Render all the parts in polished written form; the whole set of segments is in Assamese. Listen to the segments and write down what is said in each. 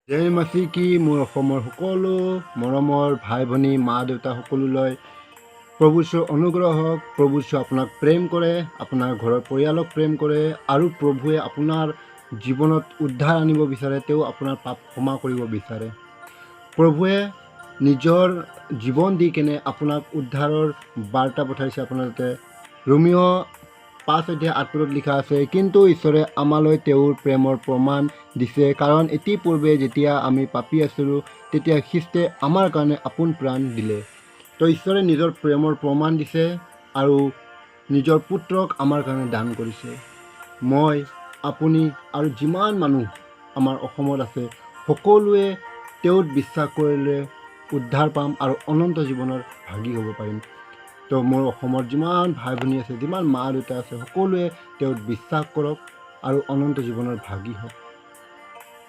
জয় মাছি কি মোৰ অসমৰ সকলো মৰমৰ ভাই ভনী মা দেউতা সকলোলৈ প্ৰভু ঈশ্বৰৰ অনুগ্ৰহ হওক। প্ৰভু ঈশ্বৰে আপোনাক প্ৰেম কৰে, আপোনাৰ ঘৰৰ পৰিয়ালক প্ৰেম কৰে আৰু প্ৰভুৱে আপোনাৰ জীৱনত উদ্ধাৰ আনিব বিচাৰে। তেওঁ আপোনাৰ পাপ ক্ষমা কৰিব বিচাৰে। প্ৰভুৱে নিজৰ জীৱন দি কেনে আপোনাক উদ্ধাৰৰ বাৰ্তা পঠাইছে আপোনাৰ তাতে। ৰোমিঅ 5:8 লিখা আছে, কিন্তু ঈশ্বৰে আমালৈ তেওঁৰ প্ৰেমৰ প্ৰমাণ দিছে, কাৰণ ইতিপূৰ্বে যেতিয়া আমি পাপী আছিলোঁ তেতিয়া খ্ৰীষ্টে আমাৰ কাৰণে আপোন প্ৰাণ দিলে। তো ঈশ্বৰে নিজৰ প্ৰেমৰ প্ৰমাণ দিছে আৰু নিজৰ পুত্ৰক আমাৰ কাৰণে দান কৰিছে। মই, আপুনি আৰু যিমান মানুহ আমাৰ অসমত আছে সকলোৱে তেওঁত বিশ্বাস কৰিলে উদ্ধাৰ পাম আৰু অনন্ত জীৱনৰ ভাগি হ'ব পাৰিম। তো মোৰ অসমত যিমান ভাই ভনী আছে, যিমান মা দেউতা আছে, সকলোৱে তেওঁত বিশ্বাস কৰক আৰু অনন্ত জীৱনৰ ভাগি হওক।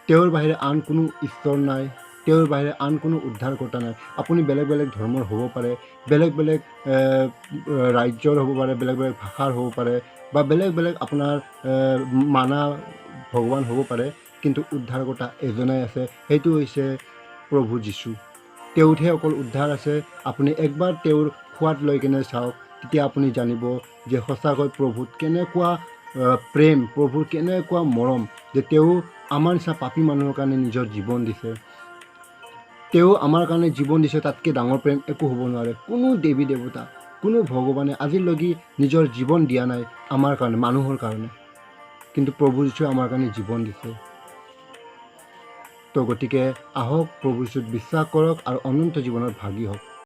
তেওঁৰ বাহিৰে আন কোনো ঈশ্বৰ নাই, তেওঁৰ বাহিৰে আন কোনো উদ্ধাৰকৰ্তা নাই। আপুনি বেলেগ বেলেগ ধৰ্মৰ হ'ব পাৰে, বেলেগ বেলেগ ৰাজ্যৰ হ'ব পাৰে, বেলেগ বেলেগ ভাষাৰ হ'ব পাৰে, বা বেলেগ বেলেগ আপোনাৰ মানা ভগৱান হ'ব পাৰে, কিন্তু উদ্ধাৰকৰ্তা এজনাই আছে, সেইটো হৈছে প্ৰভু যীশু। তেওঁতহে অকল উদ্ধাৰ আছে। আপুনি একবাৰ তেওঁৰ সোৱাদ লৈ কেনে চাওক, তেতিয়া আপুনি জানিব যে সঁচাকৈ প্ৰভুত কেনেকুৱা প্ৰেম, প্ৰভুৰ কেনেকুৱা মৰম, যে তেওঁ আমাৰ নিচিনা পাপী মানুহৰ কাৰণে নিজৰ জীৱন দিছে। তেওঁ আমাৰ কাৰণে জীৱন দিছে, তাতকৈ ডাঙৰ প্ৰেম একো হ'ব নোৱাৰে। কোনো দেৱী দেৱতা, কোনো ভগৱানে আজিলৈকে নিজৰ জীৱন দিয়া নাই আমাৰ কাৰণে, মানুহৰ কাৰণে, কিন্তু প্ৰভু যীশুৱে আমাৰ কাৰণে জীৱন দিছে। তো গতিকে আহক, প্ৰভু যীশুত বিশ্বাস কৰক আৰু অনন্ত জীৱনৰ ভাগি হওক।